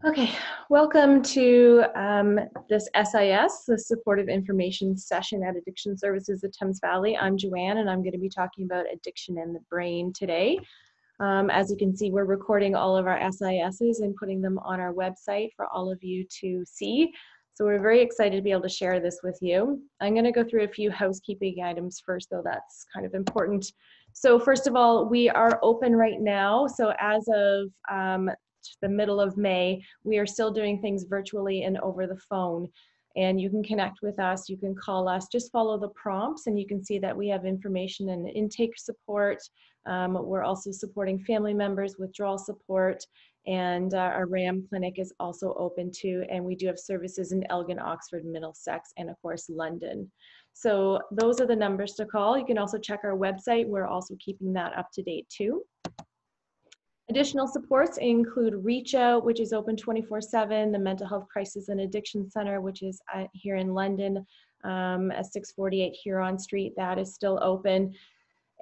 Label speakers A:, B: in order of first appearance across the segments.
A: Okay, welcome to this SIS, the Supportive Information Session at Addiction Services at Thames Valley. I'm Joanne, and I'm going to be talking about addiction in the brain today. As you can see, we're recording all of our SISs and putting them on our website for all of you to see. So we're very excited to be able to share this with you. I'm going to go through a few housekeeping items first, though that's kind of important. So first of all, we are open right now. So as of the middle of May, we are still doing things virtually and over the phone. And you can connect with us, you can call us, just follow the prompts and you can see that we have information and intake support. We're also supporting family members, withdrawal support, and our RAM clinic is also open too. And we do have services in Elgin, Oxford, Middlesex, and of course, London. So those are the numbers to call. You can also check our website. We're also keeping that up to date too. Additional supports include Reach Out, which is open 24/7, the Mental Health Crisis and Addiction Center, which is here in London at 648 Huron Street, that is still open.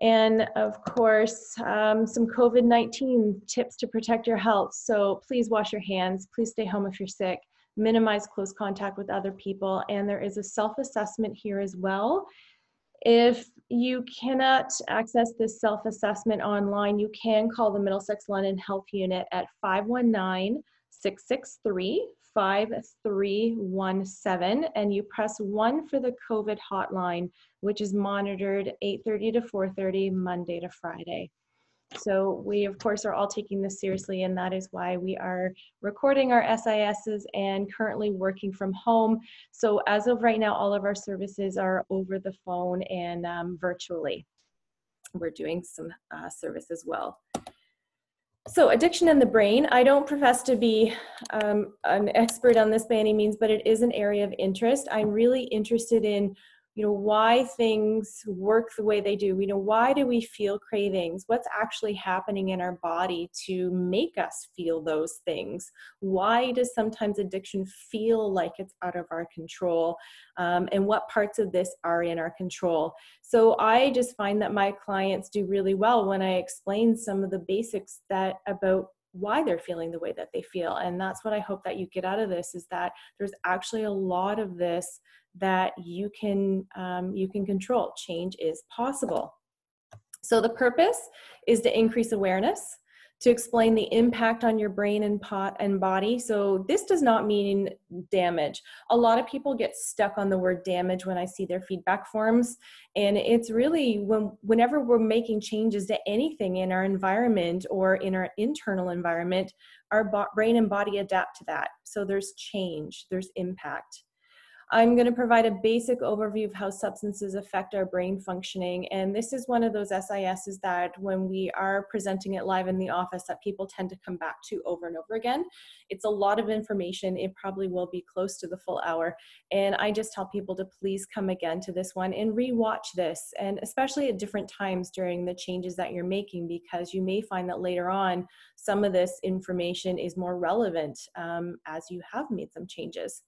A: And of course, some COVID-19 tips to protect your health. So please wash your hands, please stay home if you're sick, minimize close contact with other people, and there is a self-assessment here as well. If you cannot access this self-assessment online, you can call the Middlesex London Health Unit at 519-663-5317, and you press 1 for the COVID hotline, which is monitored 8:30 to 4:30, Monday to Friday. So we, of course, are all taking this seriously, and that is why we are recording our SISs and currently working from home. So as of right now, all of our services are over the phone and virtually. We're doing some service as well. So addiction in the brain, I don't profess to be an expert on this by any means, but it is an area of interest. I'm really interested in why things work the way they do. Why do we feel cravings? What's actually happening in our body to make us feel those things? Why does sometimes addiction feel like it's out of our control? And what parts of this are in our control? So I just find that my clients do really well when I explain some of the basics about why they're feeling the way that they feel. And that's what I hope that you get out of this, is that there's actually a lot of this that you can control. Change is possible. So the purpose is to increase awareness, to explain the impact on your brain and body. So this does not mean damage. A lot of people get stuck on the word damage when I see their feedback forms. And it's really whenever we're making changes to anything in our environment or in our internal environment, our brain and body adapt to that. So there's change, there's impact. I'm going to provide a basic overview of how substances affect our brain functioning. And this is one of those SISs that when we are presenting it live in the office that people tend to come back to over and over again. It's a lot of information. It probably will be close to the full hour. And I just tell people to please come again to this one and rewatch this, and especially at different times during the changes that you're making, because you may find that later on some of this information is more relevant as you have made some changes.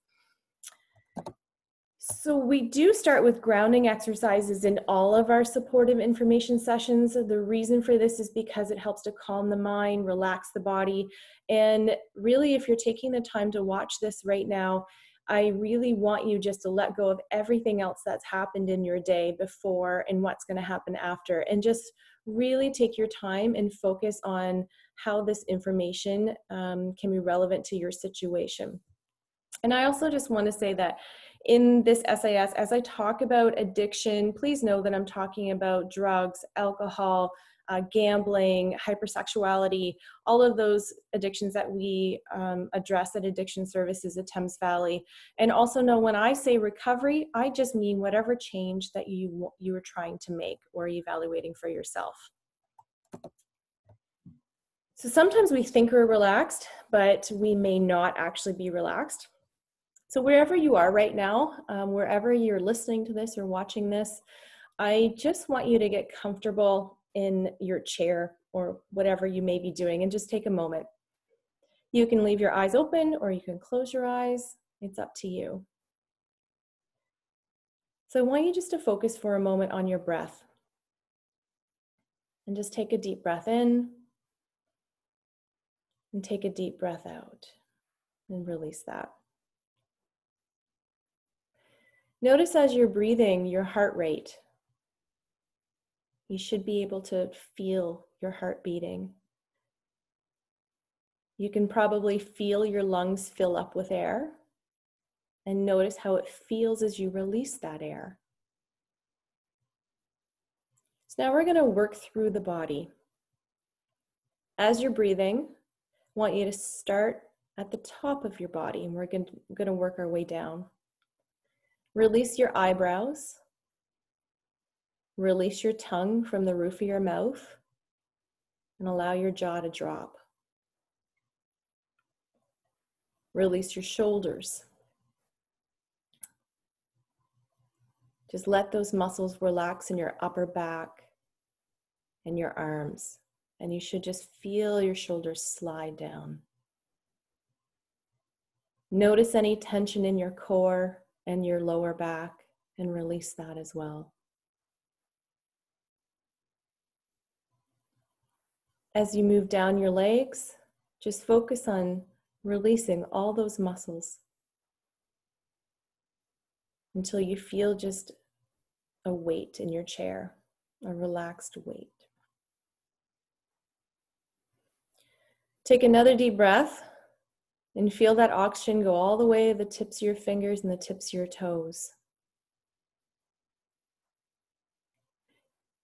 A: So we do start with grounding exercises in all of our supportive information sessions. The reason for this is because it helps to calm the mind, relax the body. And really, if you're taking the time to watch this right now, I really want you just to let go of everything else that's happened in your day before and what's going to happen after, and just really take your time and focus on how this information can be relevant to your situation. And I also just want to say that in this SIS, as I talk about addiction, please know that I'm talking about drugs, alcohol, gambling, hypersexuality, all of those addictions that we address at Addiction Services at Thames Valley. And also know when I say recovery, I just mean whatever change that you are trying to make or evaluating for yourself. So sometimes we think we're relaxed, but we may not actually be relaxed. So wherever you are right now, wherever you're listening to this or watching this, I just want you to get comfortable in your chair or whatever you may be doing, and just take a moment. You can leave your eyes open or you can close your eyes. It's up to you. So I want you just to focus for a moment on your breath. And just take a deep breath in and take a deep breath out. and release that. Notice as you're breathing your heart rate. You should be able to feel your heart beating. You can probably feel your lungs fill up with air, and notice how it feels as you release that air. So now we're going to work through the body. As you're breathing, I want you to start at the top of your body, and we're going to work our way down. Release your eyebrows. Release your tongue from the roof of your mouth, and allow your jaw to drop. Release your shoulders. Just let those muscles relax in your upper back and your arms. And you should just feel your shoulders slide down. Notice any tension in your core and your lower back, and release that as well. As you move down your legs, just focus on releasing all those muscles until you feel just a weight in your chair, a relaxed weight. Take another deep breath and feel that oxygen go all the way to the tips of your fingers and the tips of your toes.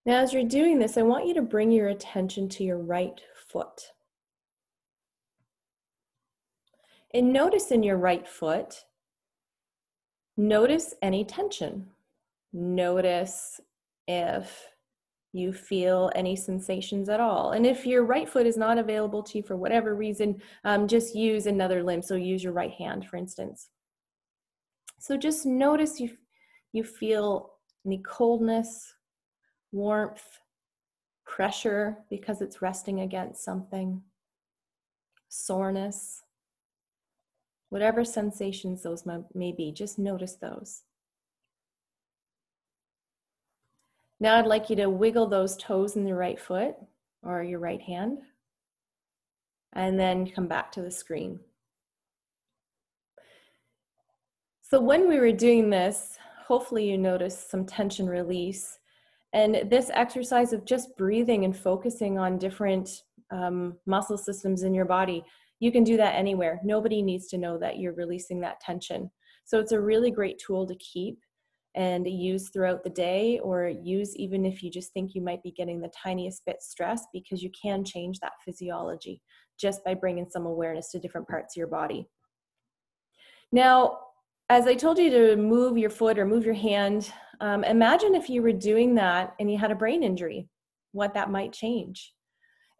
A: Now, as you're doing this, I want you to bring your attention to your right foot. And notice in your right foot, notice any tension. Notice if you feel any sensations at all. And if your right foot is not available to you for whatever reason, just use another limb. So use your right hand, for instance. So just notice you feel any coldness, warmth, pressure because it's resting against something, soreness, whatever sensations those may be, just notice those. Now I'd like you to wiggle those toes in the right foot or your right hand, and then come back to the screen. So when we were doing this, hopefully you noticed some tension release. And this exercise of just breathing and focusing on different muscle systems in your body, you can do that anywhere. Nobody needs to know that you're releasing that tension. So it's a really great tool to keep and use throughout the day, or use even if you just think you might be getting the tiniest bit stressed, because you can change that physiology just by bringing some awareness to different parts of your body. Now, as I told you to move your foot or move your hand, imagine if you were doing that and you had a brain injury, what that might change.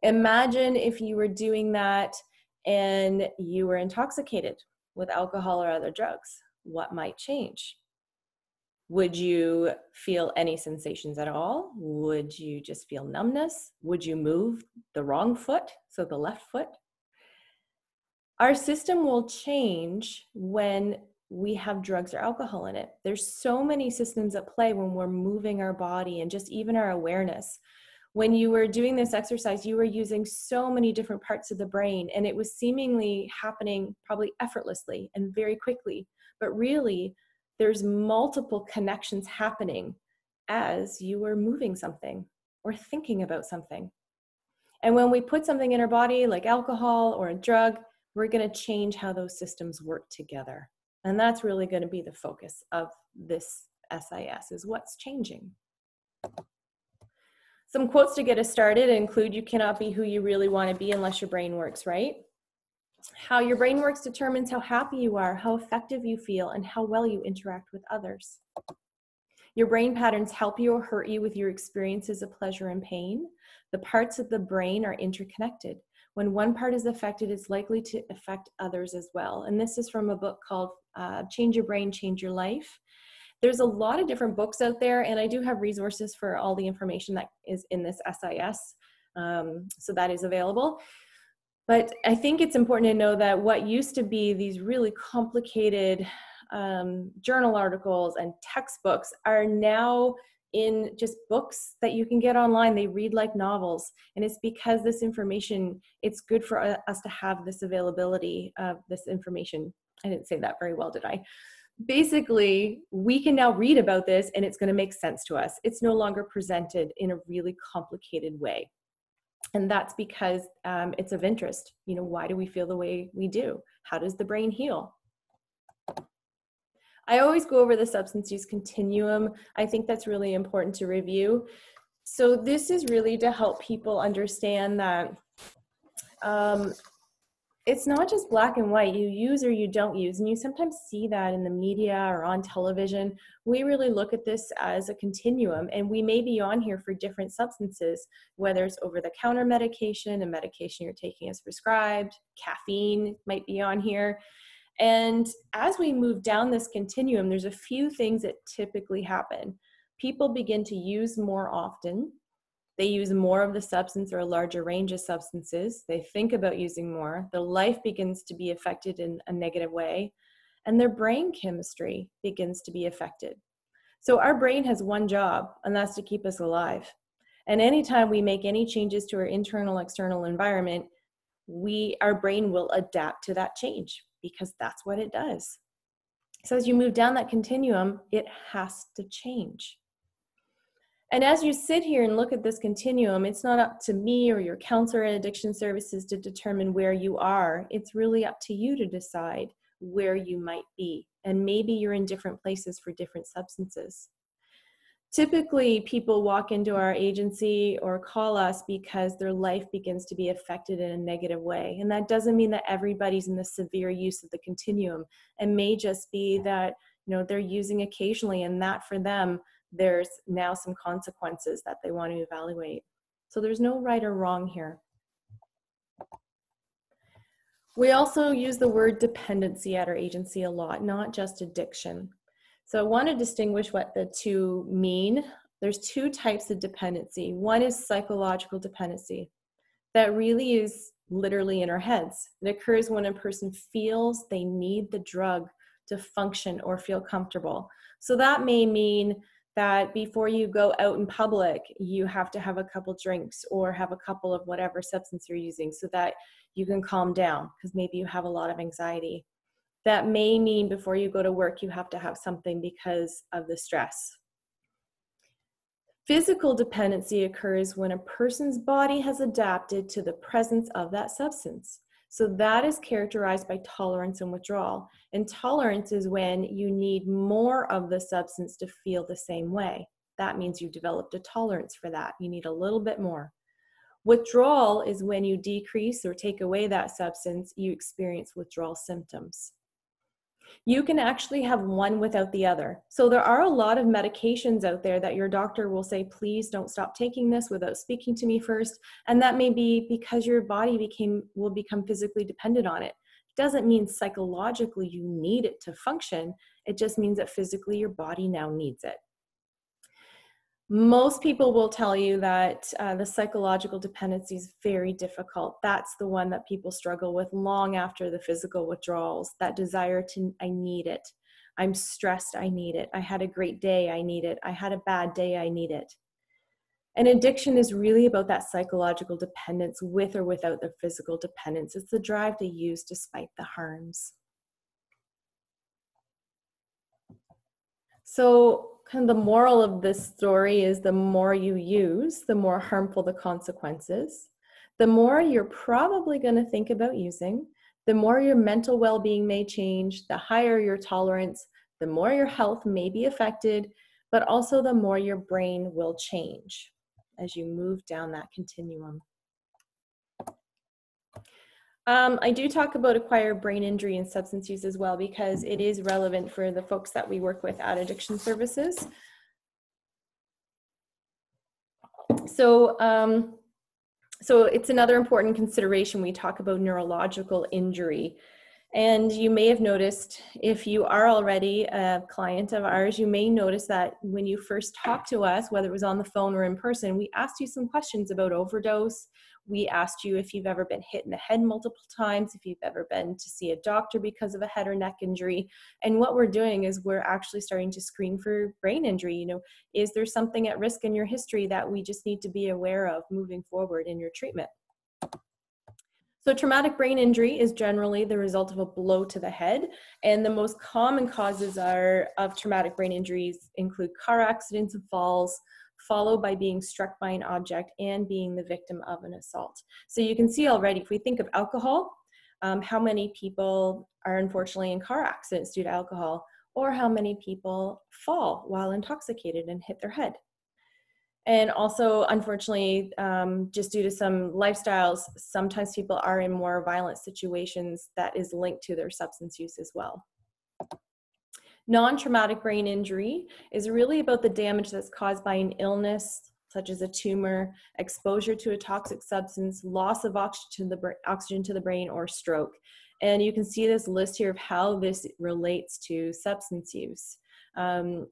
A: Imagine if you were doing that and you were intoxicated with alcohol or other drugs, what might change? Would you feel any sensations at all? Would you just feel numbness? Would you move the wrong foot, so the left foot? Our system will change when we have drugs or alcohol in it. There's so many systems at play when we're moving our body and just even our awareness. When you were doing this exercise, you were using so many different parts of the brain, and it was seemingly happening probably effortlessly and very quickly. But really, there's multiple connections happening as you were moving something or thinking about something. And when we put something in our body like alcohol or a drug, we're going to change how those systems work together. And that's really going to be the focus of this SIS, is what's changing. Some quotes to get us started include, you cannot be who you really want to be unless your brain works, right? How your brain works determines how happy you are, how effective you feel, and how well you interact with others. Your brain patterns help you or hurt you with your experiences of pleasure and pain. The parts of the brain are interconnected. When one part is affected, it's likely to affect others as well. And this is from a book called Change Your Brain, Change Your Life. There's a lot of different books out there, and I do have resources for all the information that is in this SIS, so that is available. But I think it's important to know that what used to be these really complicated journal articles and textbooks are now in just books that you can get online. They read like novels. And it's because this information, it's good for us to have this availability of this information. I didn't say that very well, did I? Basically, we can now read about this and it's going to make sense to us. It's no longer presented in a really complicated way. And that's because it's of interest. You know, why do we feel the way we do? How does the brain heal? I always go over the substance use continuum. I think that's really important to review. So this is really to help people understand that it's not just black and white. You use or you don't use. And you sometimes see that in the media or on television. We really look at this as a continuum, and we may be on here for different substances, whether it's over-the-counter medication, a medication you're taking as prescribed, caffeine might be on here. And as we move down this continuum, there's a few things that typically happen. People begin to use more often. They use more of the substance or a larger range of substances. They think about using more. Their life begins to be affected in a negative way, and their brain chemistry begins to be affected. So our brain has one job, and that's to keep us alive. And anytime we make any changes to our internal, external environment, our brain will adapt to that change, because that's what it does. So as you move down that continuum, it has to change. And as you sit here and look at this continuum, it's not up to me or your counselor at Addiction Services to determine where you are. It's really up to you to decide where you might be. And maybe you're in different places for different substances. Typically, people walk into our agency or call us because their life begins to be affected in a negative way. And that doesn't mean that everybody's in the severe use of the continuum. It may just be that, you know, they're using occasionally, and that for them, there's now some consequences that they want to evaluate. So there's no right or wrong here. We also use the word dependency at our agency a lot, not just addiction. So I want to distinguish what the two mean. There's two types of dependency. One is psychological dependency. That really is literally in our heads. It occurs when a person feels they need the drug to function or feel comfortable. So that may mean that before you go out in public, you have to have a couple drinks or have a couple of whatever substance you're using so that you can calm down, because maybe you have a lot of anxiety. That may mean before you go to work, you have to have something because of the stress. Physical dependency occurs when a person's body has adapted to the presence of that substance. So that is characterized by tolerance and withdrawal. And tolerance is when you need more of the substance to feel the same way. That means you've developed a tolerance for that. You need a little bit more. Withdrawal is when you decrease or take away that substance, you experience withdrawal symptoms. You can actually have one without the other. So there are a lot of medications out there that your doctor will say, please don't stop taking this without speaking to me first. And that may be because your body will become physically dependent on it. It doesn't mean psychologically you need it to function. It just means that physically your body now needs it. Most people will tell you that the psychological dependency is very difficult. That's the one that people struggle with long after the physical withdrawals, that desire to, I need it. I'm stressed, I need it. I had a great day, I need it. I had a bad day, I need it. And addiction is really about that psychological dependence with or without the physical dependence. It's the drive to use despite the harms. So kind of the moral of this story is the more you use, the more harmful the consequences. The more you're probably going to think about using, the more your mental well-being may change, the higher your tolerance, the more your health may be affected, but also the more your brain will change as you move down that continuum. I do talk about acquired brain injury and substance use as well, because it is relevant for the folks that we work with at Addiction Services. So it's another important consideration. We talk about neurological injury. And you may have noticed, if you are already a client of ours, you may notice that when you first talked to us, whether it was on the phone or in person, we asked you some questions about overdose. We asked you if you've ever been hit in the head multiple times, if you've ever been to see a doctor because of a head or neck injury. And what we're doing is we're actually starting to screen for brain injury. You know, is there something at risk in your history that we just need to be aware of moving forward in your treatment? So traumatic brain injury is generally the result of a blow to the head, and the most common causes of traumatic brain injuries include car accidents and falls, followed by being struck by an object and being the victim of an assault. So you can see already, if we think of alcohol, how many people are unfortunately in car accidents due to alcohol, or how many people fall while intoxicated and hit their head. And also, unfortunately, just due to some lifestyles, sometimes people are in more violent situations that is linked to their substance use as well. Non-traumatic brain injury is really about the damage that's caused by an illness, such as a tumor, exposure to a toxic substance, loss of oxygen to the brain, or stroke. And you can see this list here of how this relates to substance use,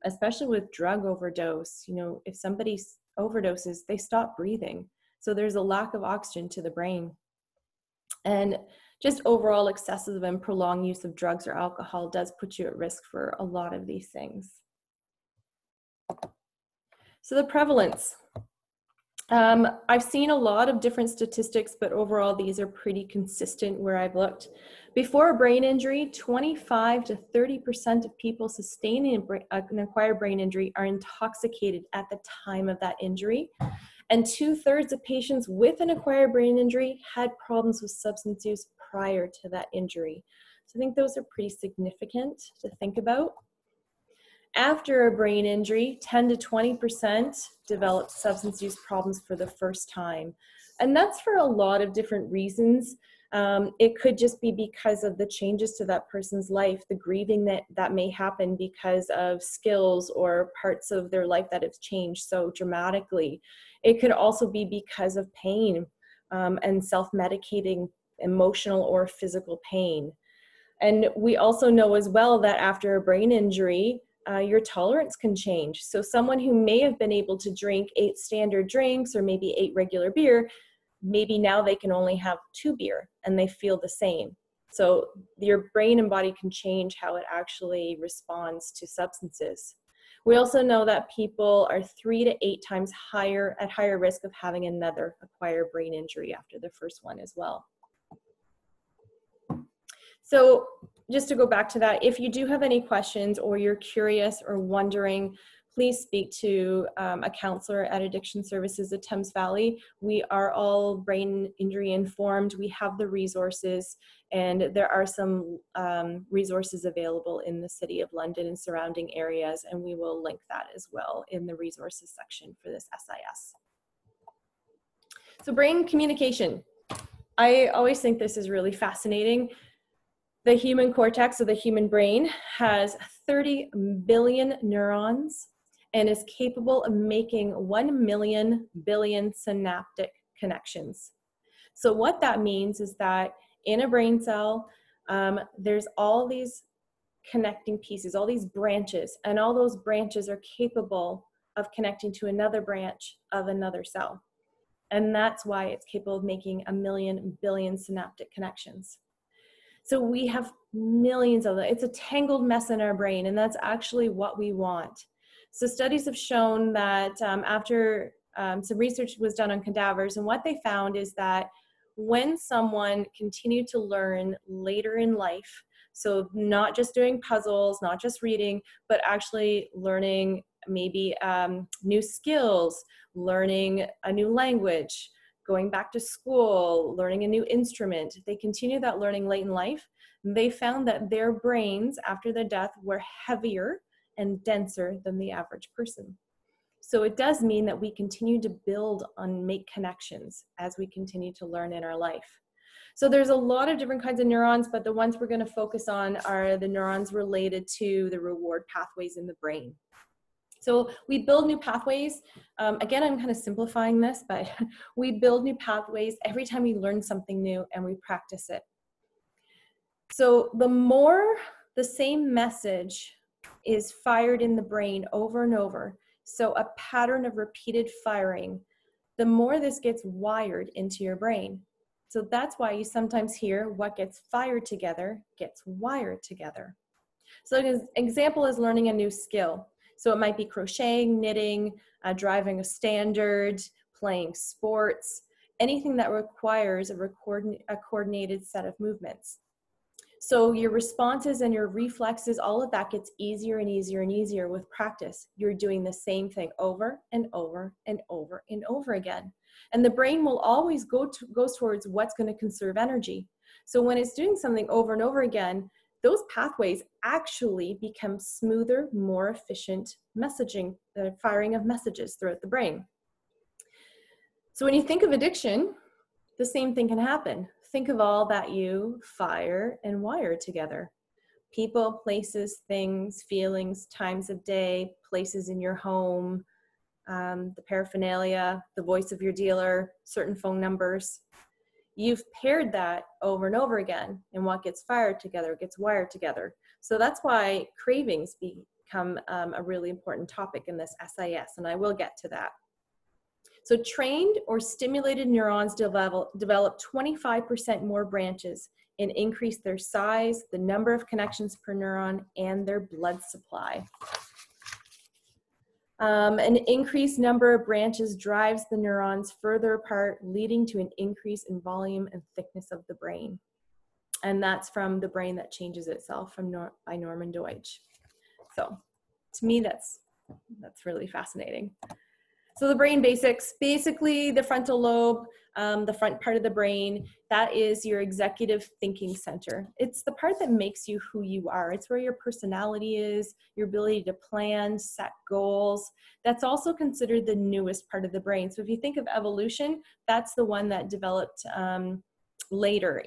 A: especially with drug overdose. You know, if somebody overdoses, they stop breathing. So there's a lack of oxygen to the brain. And just overall excessive and prolonged use of drugs or alcohol does put you at risk for a lot of these things. So the prevalence. I've seen a lot of different statistics, but overall these are pretty consistent where I've looked. Before a brain injury, 25 to 30% of people sustaining an acquired brain injury are intoxicated at the time of that injury. And 2/3 of patients with an acquired brain injury had problems with substance use prior to that injury. So I think those are pretty significant to think about. After a brain injury, 10 to 20% develop substance use problems for the first time. And that's for a lot of different reasons. It could just be because of the changes to that person's life, the grieving that may happen because of skills or parts of their life that have changed so dramatically. It could also be because of pain and self-medicating emotional or physical pain. And we also know as well that after a brain injury, your tolerance can change. So someone who may have been able to drink 8 standard drinks or maybe 8 regular beer, maybe now they can only have 2 beer and they feel the same. So your brain and body can change how it actually responds to substances. We also know that people are 3 to 8 times at higher risk of having another acquired brain injury after the first one as well. So just to go back to that, if you do have any questions or you're curious or wondering, please speak to a counselor at Addiction Services at Thames Valley. We are all brain injury informed. We have the resources, and there are some resources available in the City of London and surrounding areas, and we will link that as well in the resources section for this SIS. So brain communication. I always think this is really fascinating. The human cortex, or the human brain, has 30 billion neurons and is capable of making 1 million billion synaptic connections. So what that means is that in a brain cell, there's all these connecting pieces, all these branches, and all those branches are capable of connecting to another branch of another cell. And that's why it's capable of making 1 million billion synaptic connections. So we have millions of them. It's a tangled mess in our brain, and that's actually what we want. So studies have shown that after some research was done on cadavers, and what they found is that when someone continued to learn later in life, so not just doing puzzles, not just reading, but actually learning maybe new skills, learning a new language, going back to school, learning a new instrument, they continue that learning late in life, they found that their brains after their death were heavier and denser than the average person. So it does mean that we continue to build and make connections as we continue to learn in our life. So there's a lot of different kinds of neurons, but the ones we're going to focus on are the neurons related to the reward pathways in the brain. So we build new pathways. Again, I'm kind of simplifying this, but we build new pathways every time we learn something new and we practice it. So the more the same message is fired in the brain over and over, so a pattern of repeated firing, the more this gets wired into your brain. So that's why you sometimes hear what gets fired together gets wired together. So an example is learning a new skill. So it might be crocheting, knitting, driving a standard, playing sports, anything that requires a coordinated set of movements. So your responses and your reflexes, all of that gets easier and easier and easier with practice. You're doing the same thing over and over and over and over again. And the brain will always go towards what's going to conserve energy. So when it's doing something over and over again, those pathways actually become smoother, more efficient messaging, the firing of messages throughout the brain. So when you think of addiction, the same thing can happen. Think of all that you fire and wire together. People, places, things, feelings, times of day, places in your home, the paraphernalia, the voice of your dealer, certain phone numbers. You've paired that over and over again, and what gets fired together gets wired together. So that's why cravings become a really important topic in this SIS, and I will get to that. So trained or stimulated neurons develop 25% more branches and increase their size, the number of connections per neuron, and their blood supply. An increased number of branches drives the neurons further apart, leading to an increase in volume and thickness of the brain. And that's from The Brain That Changes Itself by Norman Deutsch. So to me, that's really fascinating. So the brain basics, basically the frontal lobe, the front part of the brain, that is your executive thinking center. It's the part that makes you who you are. It's where your personality is, your ability to plan, set goals. That's also considered the newest part of the brain. So if you think of evolution, that's the one that developed later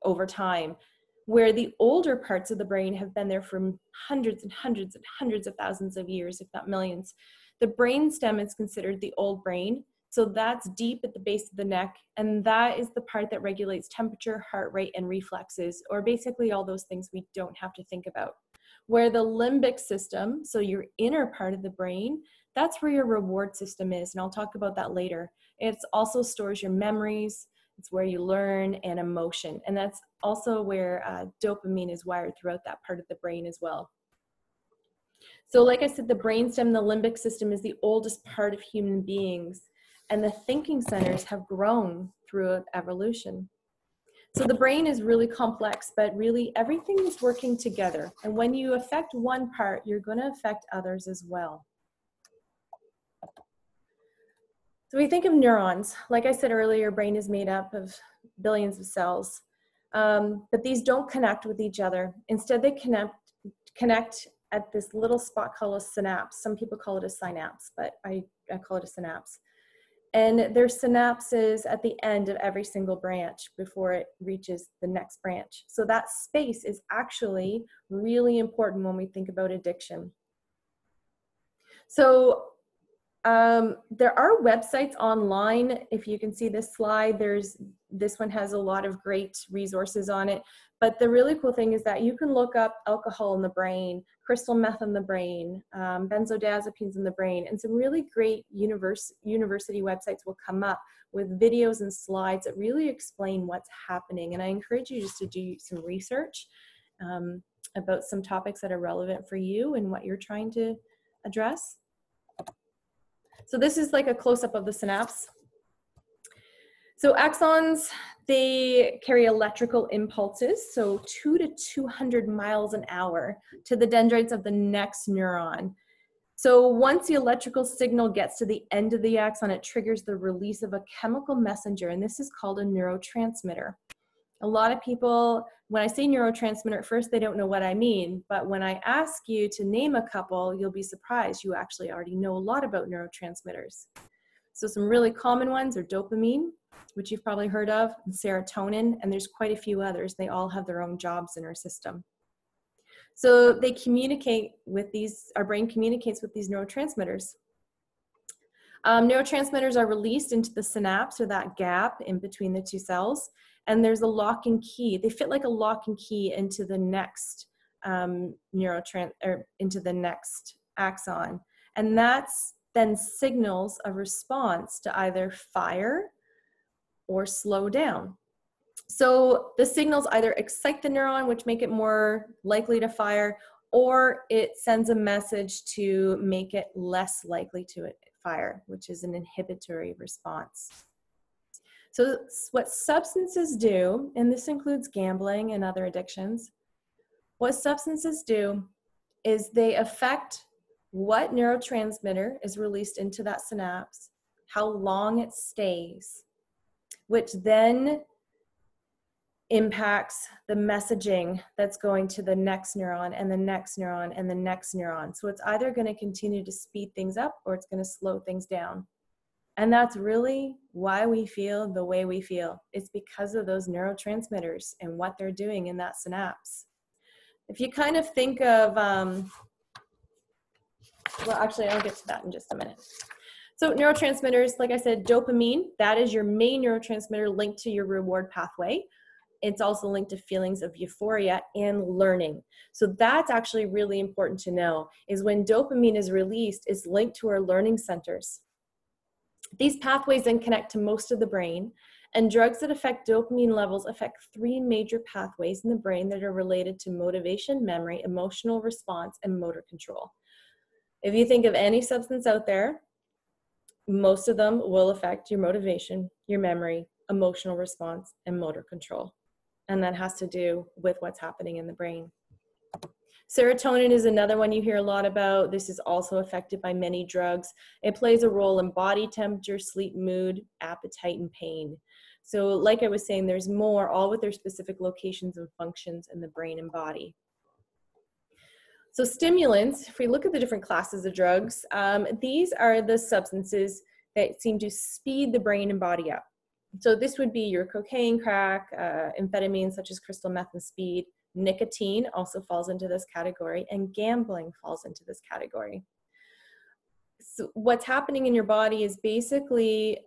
A: over time, where the older parts of the brain have been there for hundreds and hundreds and hundreds of thousands of years, if not millions. The brainstem is considered the old brain. So that's deep at the base of the neck. And that is the part that regulates temperature, heart rate, and reflexes, or basically all those things we don't have to think about. Where the limbic system, so your inner part of the brain, that's where your reward system is. And I'll talk about that later. It also stores your memories. It's where you learn and emotion. And that's also where dopamine is wired throughout that part of the brain as well. So like I said, the brainstem, the limbic system, is the oldest part of human beings, and the thinking centers have grown throughout evolution. So the brain is really complex, but really everything is working together. And when you affect one part, you're going to affect others as well. So we think of neurons. Like I said earlier, your brain is made up of billions of cells, but these don't connect with each other. Instead, they connect at this little spot called a synapse. Some people call it a synapse, but I call it a synapse. And there's synapses at the end of every single branch before it reaches the next branch. So that space is actually really important when we think about addiction. So there are websites online. If you can see this slide, this one has a lot of great resources on it. But the really cool thing is that you can look up alcohol in the brain, crystal meth in the brain, benzodiazepines in the brain, and some really great university websites will come up with videos and slides that really explain what's happening. And I encourage you just to do some research about some topics that are relevant for you and what you're trying to address. So this is like a close-up of the synapse. So axons, they carry electrical impulses, so 2 to 200 miles an hour to the dendrites of the next neuron. So once the electrical signal gets to the end of the axon, it triggers the release of a chemical messenger, and this is called a neurotransmitter. A lot of people, when I say neurotransmitter, at first they don't know what I mean, but when I ask you to name a couple, you'll be surprised. You actually already know a lot about neurotransmitters. So some really common ones are dopamine, which you've probably heard of, and serotonin, and there's quite a few others. They all have their own jobs in our system. So they communicate with these, our brain communicates with these neurotransmitters. Neurotransmitters are released into the synapse, or that gap in between the two cells, and there's a lock and key. They fit like a lock and key into the next into the next axon, and that's then signals a response to either fire or slow down. So the signals either excite the neuron, which make it more likely to fire, or it sends a message to make it less likely to fire, which is an inhibitory response. So what substances do, and this includes gambling and other addictions, what substances do is they affect what neurotransmitter is released into that synapse, how long it stays, which then impacts the messaging that's going to the next neuron and the next neuron and the next neuron. So it's either going to continue to speed things up or it's going to slow things down. And that's really why we feel the way we feel. It's because of those neurotransmitters and what they're doing in that synapse. If you kind of think of, well, actually, I'll get to that in just a minute. So neurotransmitters, like I said, dopamine, that is your main neurotransmitter linked to your reward pathway. It's also linked to feelings of euphoria and learning. So that's actually really important to know, is when dopamine is released, it's linked to our learning centers. These pathways then connect to most of the brain, and drugs that affect dopamine levels affect 3 major pathways in the brain that are related to motivation, memory, emotional response, and motor control. If you think of any substance out there, most of them will affect your motivation, your memory, emotional response, and motor control. And that has to do with what's happening in the brain. Serotonin is another one you hear a lot about. This is also affected by many drugs. It plays a role in body temperature, sleep, mood, appetite, and pain. So like I was saying, there's more, all with their specific locations and functions in the brain and body. So stimulants, if we look at the different classes of drugs, these are the substances that seem to speed the brain and body up. So this would be your cocaine, crack, amphetamines such as crystal meth and speed. Nicotine also falls into this category, and gambling falls into this category. So what's happening in your body is basically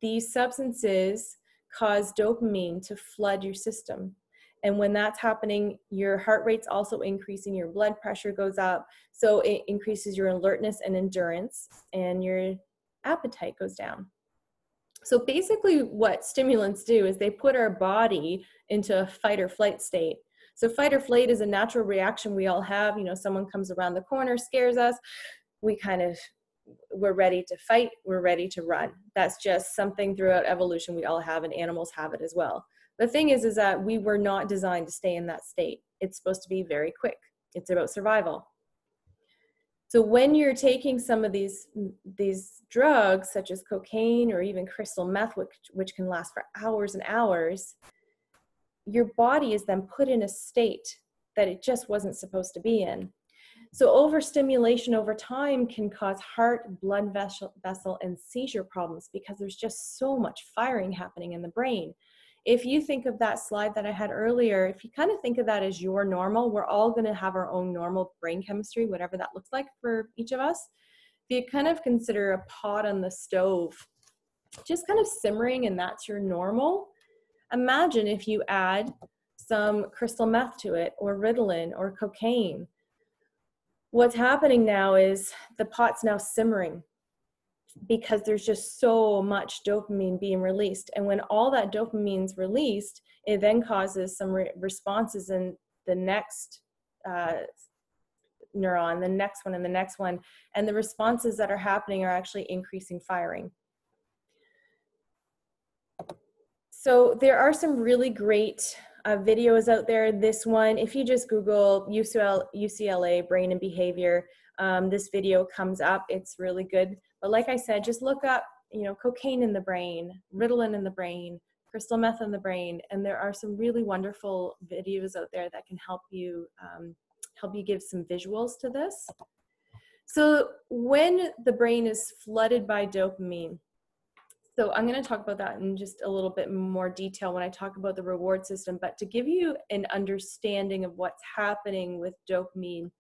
A: these substances cause dopamine to flood your system. And when that's happening, your heart rate's also increasing, your blood pressure goes up, so it increases your alertness and endurance, and your appetite goes down. So basically what stimulants do is they put our body into a fight or flight state. So fight or flight is a natural reaction we all have. You know, someone comes around the corner, scares us, we're ready to fight, we're ready to run. That's just something throughout evolution we all have, and animals have it as well. The thing is that we were not designed to stay in that state. It's supposed to be very quick. It's about survival. So when you're taking some of these drugs, such as cocaine or even crystal meth, which can last for hours and hours, your body is then put in a state that it just wasn't supposed to be in. So overstimulation over time can cause heart, blood vessel, and seizure problems because there's just so much firing happening in the brain. If you think of that slide that I had earlier, if you kind of think of that as your normal, we're all going to have our own normal brain chemistry, whatever that looks like for each of us. If you kind of consider a pot on the stove, just kind of simmering, and that's your normal. Imagine if you add some crystal meth to it, or Ritalin, or cocaine. What's happening now is the pot's now simmering, because there's just so much dopamine being released. And when all that dopamine's released, it then causes some responses in the next neuron, the next one, and the next one. And the responses that are happening are actually increasing firing. So there are some really great videos out there. This one, if you just Google UCLA brain and behavior, this video comes up. It's really good. But like I said, just look up, you know, cocaine in the brain, Ritalin in the brain, crystal meth in the brain, and there are some really wonderful videos out there that can help you give some visuals to this. So when the brain is flooded by dopamine, so I'm going to talk about that in just a little bit more detail when I talk about the reward system, but to give you an understanding of what's happening with dopamine,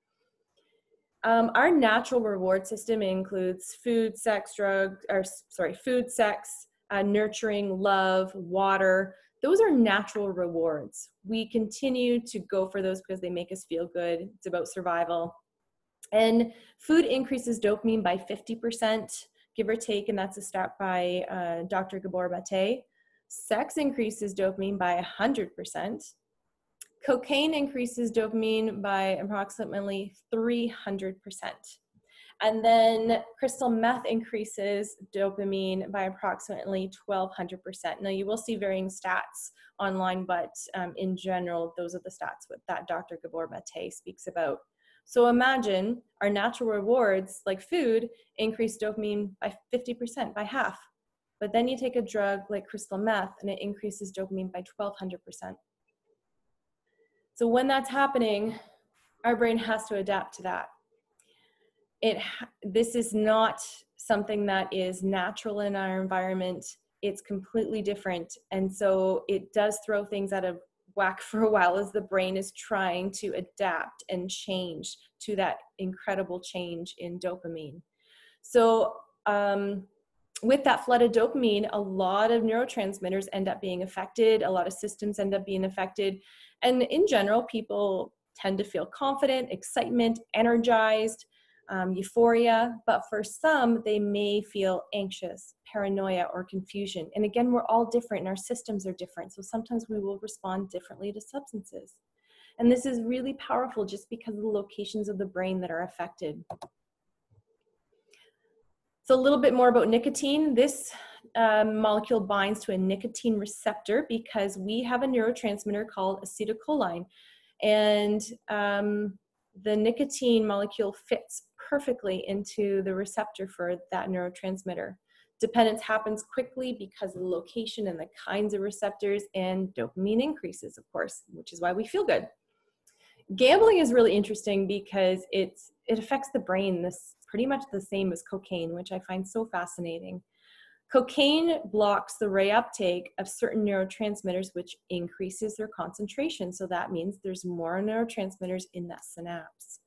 A: our natural reward system includes food, sex, nurturing, love, water. Those are natural rewards. We continue to go for those because they make us feel good. It's about survival. And food increases dopamine by 50%, give or take, and that's a stat by Dr. Gabor Mate. Sex increases dopamine by 100%. Cocaine increases dopamine by approximately 300%. And then crystal meth increases dopamine by approximately 1,200%. Now, you will see varying stats online, but in general, those are the stats that Dr. Gabor Mate speaks about. So imagine our natural rewards, like food, increase dopamine by 50%, by half. But then you take a drug like crystal meth, and it increases dopamine by 1,200%. So when that's happening, our brain has to adapt to that. This is not something that is natural in our environment. It's completely different. And so it does throw things out of whack for a while as the brain is trying to adapt and change to that incredible change in dopamine. So with that flood of dopamine, a lot of neurotransmitters end up being affected. A lot of systems end up being affected. And in general, people tend to feel confident, excitement, energized, euphoria, but for some, they may feel anxious, paranoia, or confusion. And again, we're all different and our systems are different. So sometimes we will respond differently to substances. And this is really powerful just because of the locations of the brain that are affected. So a little bit more about nicotine. This molecule binds to a nicotine receptor because we have a neurotransmitter called acetylcholine. And the nicotine molecule fits perfectly into the receptor for that neurotransmitter. Dependence happens quickly because of the location and the kinds of receptors, and dopamine increases, of course, which is why we feel good. Gambling is really interesting because it affects the brain pretty much the same as cocaine, which I find so fascinating. Cocaine blocks the reuptake of certain neurotransmitters, which increases their concentration. So that means there's more neurotransmitters in that synapse.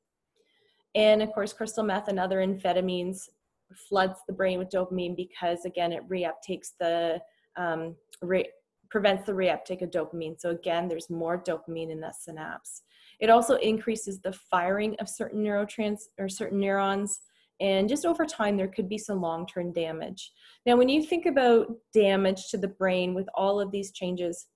A: And of course, crystal meth and other amphetamines floods the brain with dopamine because, again, it reuptakes prevents the reuptake of dopamine. So again, there's more dopamine in that synapse. It also increases the firing of certain certain neurons. And just over time, there could be some long-term damage. Now, when you think about damage to the brain with all of these changes,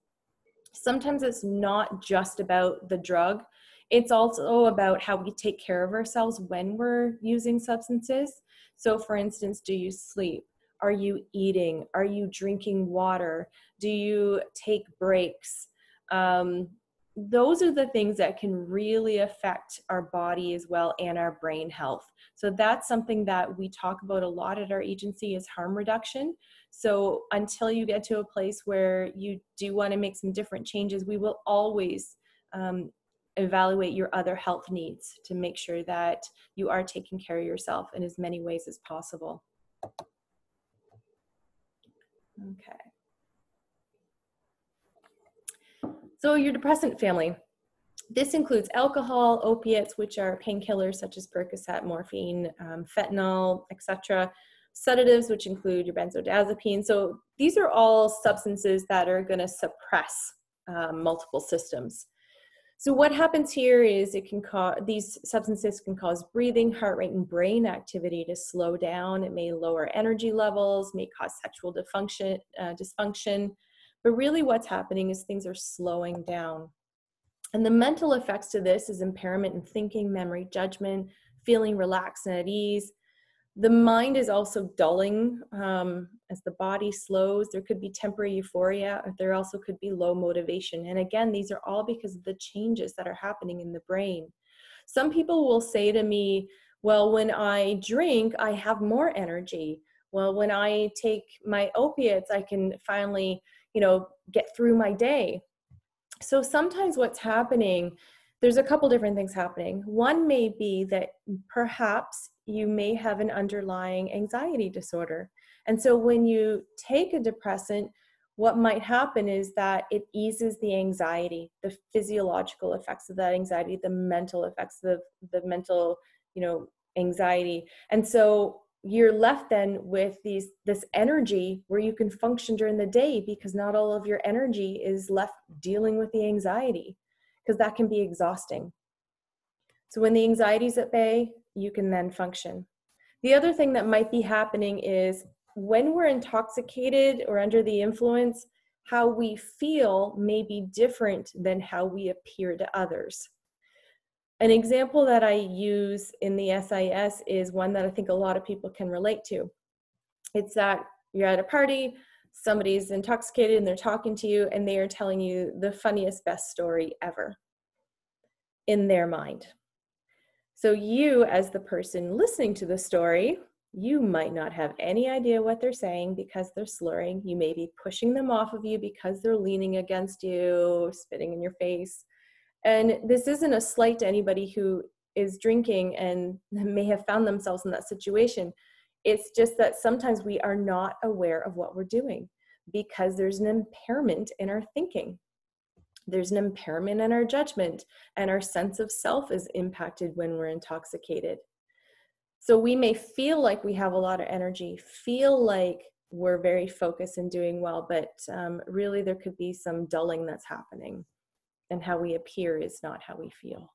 A: sometimes it's not just about the drug. It's also about how we take care of ourselves when we're using substances. So for instance, do you sleep? Are you eating? Are you drinking water? Do you take breaks? Those are the things that can really affect our body as well and our brain health. So that's something that we talk about a lot at our agency is harm reduction. So until you get to a place where you do want to make some different changes, we will always evaluate your other health needs to make sure that you are taking care of yourself in as many ways as possible. Okay. So your depressant family. This includes alcohol, opiates, which are painkillers such as Percocet, morphine, fentanyl, etc. Sedatives, which include your benzodiazepine. So these are all substances that are going to suppress multiple systems. So what happens here is these substances can cause breathing, heart rate, and brain activity to slow down. It may lower energy levels, may cause sexual dysfunction. But really what's happening is things are slowing down. And the mental effects to this is impairment in thinking, memory, judgment, feeling relaxed and at ease. The mind is also dulling as the body slows. There could be temporary euphoria, or there also could be low motivation. And again, these are all because of the changes that are happening in the brain. Some people will say to me, well, when I drink, I have more energy. Well, when I take my opiates, I can finally, get through my day. So sometimes what's happening, there's a couple different things happening. One may be that perhaps you may have an underlying anxiety disorder. And so when you take a depressant, what might happen is that it eases the anxiety, the physiological effects of that anxiety, the mental effects of the mental, anxiety. And so you're left then with this energy where you can function during the day because not all of your energy is left dealing with the anxiety, because that can be exhausting. So when the anxiety is at bay, you can then function. The other thing that might be happening is when we're intoxicated or under the influence, how we feel may be different than how we appear to others. An example that I use in the SIS is one that I think a lot of people can relate to. It's that you're at a party, somebody's intoxicated and they're talking to you and they are telling you the funniest, best story ever in their mind. So you, as the person listening to the story, you might not have any idea what they're saying because they're slurring. You may be pushing them off of you because they're leaning against you, spitting in your face. And this isn't a slight to anybody who is drinking and may have found themselves in that situation. It's just that sometimes we are not aware of what we're doing because there's an impairment in our thinking. There's an impairment in our judgment, and our sense of self is impacted when we're intoxicated. So we may feel like we have a lot of energy, feel like we're very focused and doing well, but really there could be some dulling that's happening, and how we appear is not how we feel.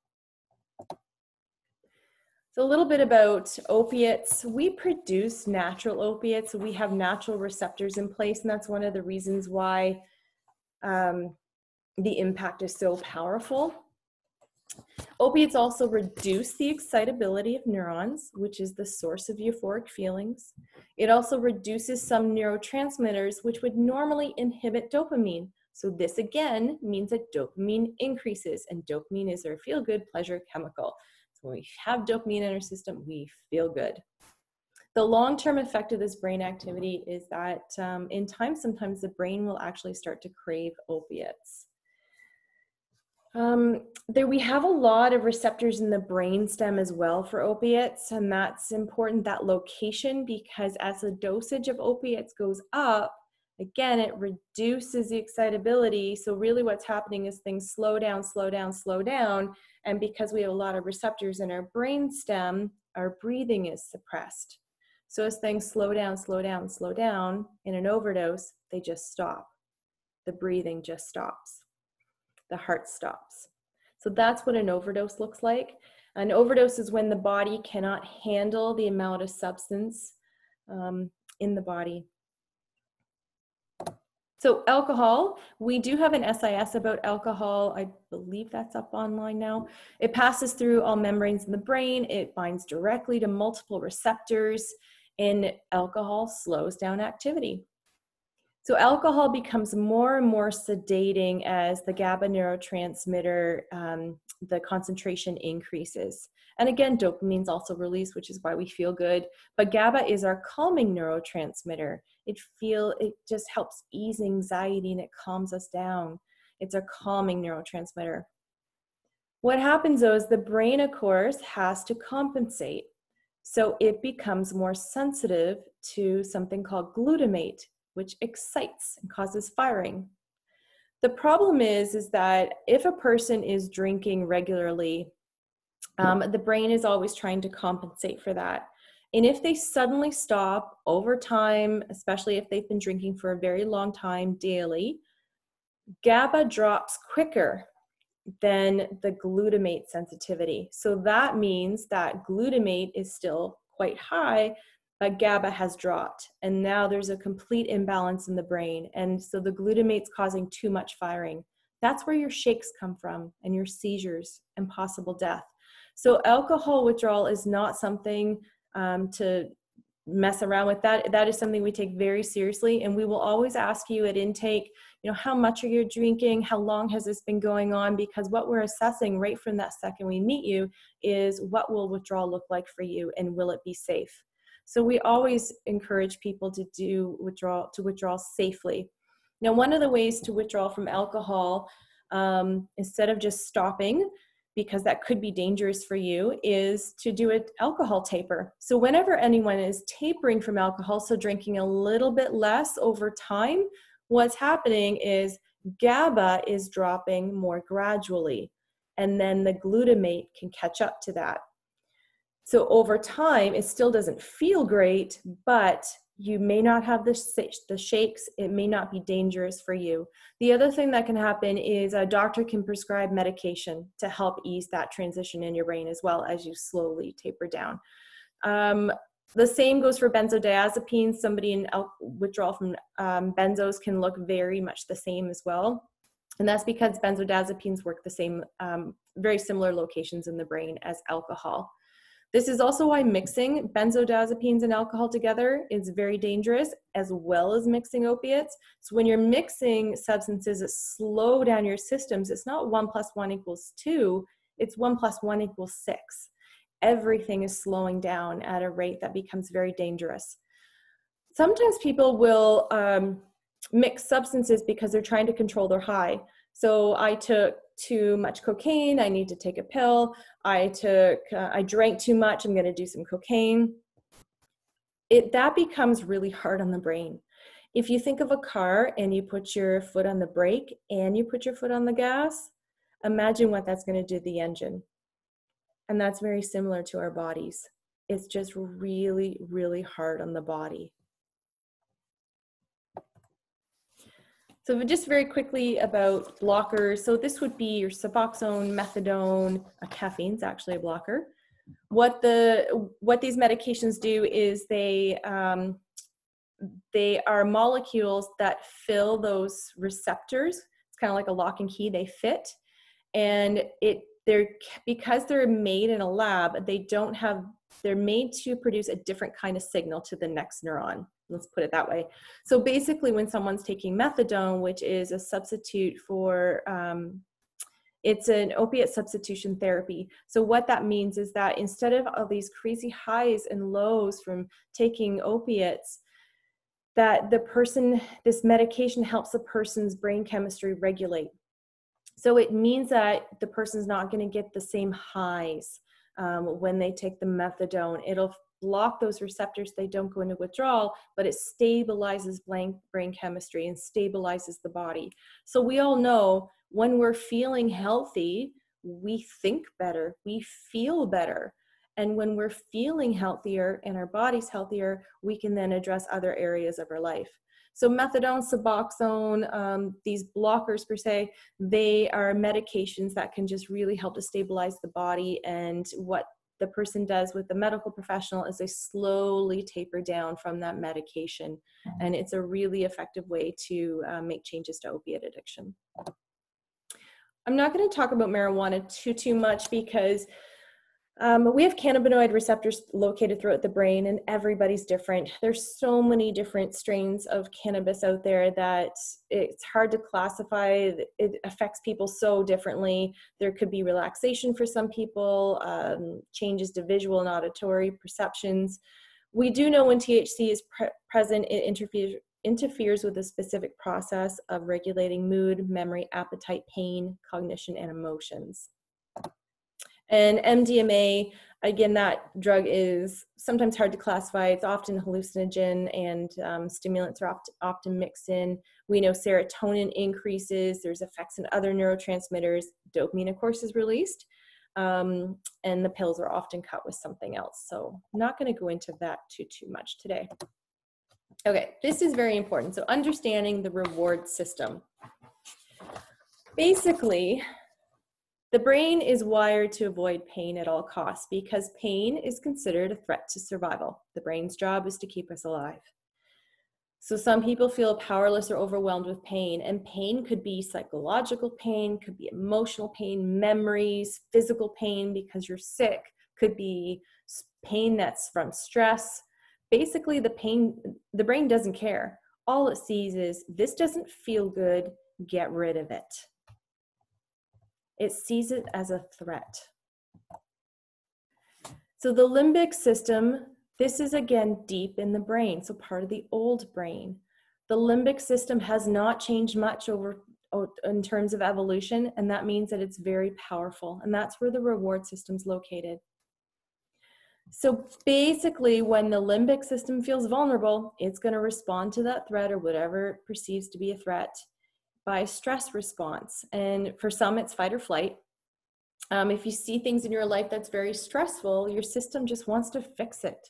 A: So a little bit about opiates. We produce natural opiates. So we have natural receptors in place, and that's one of the reasons why the impact is so powerful. Opiates also reduce the excitability of neurons, which is the source of euphoric feelings. It also reduces some neurotransmitters, which would normally inhibit dopamine. So this again means that dopamine increases, and dopamine is our feel-good pleasure chemical. So when we have dopamine in our system, we feel good. The long-term effect of this brain activity is that in time, sometimes the brain will actually start to crave opiates. We have a lot of receptors in the brainstem as well for opiates, and that's important, that location, because as the dosage of opiates goes up, again, it reduces the excitability. So really what's happening is things slow down, slow down, slow down, and because we have a lot of receptors in our brainstem, our breathing is suppressed. So as things slow down, slow down, slow down, in an overdose, they just stop. The breathing just stops. The heart stops. So that's what an overdose looks like. An overdose is when the body cannot handle the amount of substance in the body. So alcohol, we do have an SIS about alcohol. I believe that's up online now. It passes through all membranes in the brain. It binds directly to multiple receptors, and alcohol slows down activity. So alcohol becomes more and more sedating as the GABA neurotransmitter, the concentration increases. And again, dopamine is also released, which is why we feel good. But GABA is our calming neurotransmitter. It just helps ease anxiety and it calms us down. It's a calming neurotransmitter. What happens though is the brain, of course, has to compensate. So it becomes more sensitive to something called glutamate, which excites and causes firing. The problem is that if a person is drinking regularly, the brain is always trying to compensate for that. And if they suddenly stop over time, especially if they've been drinking for a very long time daily, GABA drops quicker than the glutamate sensitivity. So that means that glutamate is still quite high, but GABA has dropped, and now there's a complete imbalance in the brain. And so the glutamate's causing too much firing. That's where your shakes come from, and your seizures and possible death. So alcohol withdrawal is not something to mess around with. That is something we take very seriously, and we will always ask you at intake, how much are you drinking? How long has this been going on? Because what we're assessing right from that second we meet you is what will withdrawal look like for you, and will it be safe? So we always encourage people to withdraw safely. Now, one of the ways to withdraw from alcohol, instead of just stopping, because that could be dangerous for you, is to do an alcohol taper. So whenever anyone is tapering from alcohol, so drinking a little bit less over time, what's happening is GABA is dropping more gradually, and then the glutamate can catch up to that. So over time, it still doesn't feel great, but You may not have the shakes. It may not be dangerous for you. The other thing that can happen is a doctor can prescribe medication to help ease that transition in your brain as well as you slowly taper down. The same goes for benzodiazepines. Somebody in withdrawal from benzos can look very much the same as well. And that's because benzodiazepines work the same, very similar locations in the brain as alcohol. This is also why mixing benzodiazepines and alcohol together is very dangerous, as well as mixing opiates. So when you're mixing substances that slow down your systems, it's not 1 + 1 = 2, it's 1 + 1 = 6. Everything is slowing down at a rate that becomes very dangerous. Sometimes people will mix substances because they're trying to control their high. So I took too much cocaine, I need to take a pill. I drank too much, I'm going to do some cocaine. That becomes really hard on the brain. If you think of a car and you put your foot on the brake and you put your foot on the gas, imagine what that's going to do to the engine. And that's very similar to our bodies. It's just really, really hard on the body. So just very quickly about blockers. So this would be your Suboxone, methadone, caffeine's actually a blocker. What these medications do is they are molecules that fill those receptors. It's kind of like a lock and key, they fit. And because they're made in a lab, they're made to produce a different kind of signal to the next neuron. Let's put it that way. So basically when someone's taking methadone, which is a substitute for, it's an opiate substitution therapy. So what that means is that instead of all these crazy highs and lows from taking opiates, that this medication helps the person's brain chemistry regulate. So it means that the person's not going to get the same highs when they take the methadone. It'll block those receptors, they don't go into withdrawal, but it stabilizes brain chemistry and stabilizes the body. So we all know when we're feeling healthy, we think better, we feel better. And when we're feeling healthier and our body's healthier, we can then address other areas of our life. So methadone, Suboxone, these blockers per se, they are medications that can just really help to stabilize the body. And what the person does with the medical professional is they slowly taper down from that medication. And it's a really effective way to make changes to opiate addiction. I'm not going to talk about marijuana too much because we have cannabinoid receptors located throughout the brain, and everybody's different. There's so many different strains of cannabis out there that it's hard to classify. It affects people so differently. There could be relaxation for some people, changes to visual and auditory perceptions. We do know when THC is present, it interferes with a specific process of regulating mood, memory, appetite, pain, cognition, and emotions. And MDMA, again, that drug is sometimes hard to classify. It's often hallucinogen, and stimulants are often mixed in. We know serotonin increases. There's effects in other neurotransmitters. Dopamine, of course, is released. And the pills are often cut with something else. So I'm not going to go into that too much today. Okay, this is very important. So understanding the reward system. Basically, the brain is wired to avoid pain at all costs because pain is considered a threat to survival. The brain's job is to keep us alive. So some people feel powerless or overwhelmed with pain, and pain could be psychological pain, could be emotional pain, memories, physical pain because you're sick, could be pain that's from stress. Basically, the brain doesn't care. All it sees is, this doesn't feel good, get rid of it. It sees it as a threat. So the limbic system, this is again deep in the brain, so part of the old brain. The limbic system has not changed much in terms of evolution, and that means that it's very powerful, and that's where the reward system's located. So basically, when the limbic system feels vulnerable, it's going to respond to that threat or whatever it perceives to be a threat by stress response. And for some, it's fight or flight. If you see things in your life that's very stressful, your system just wants to fix it.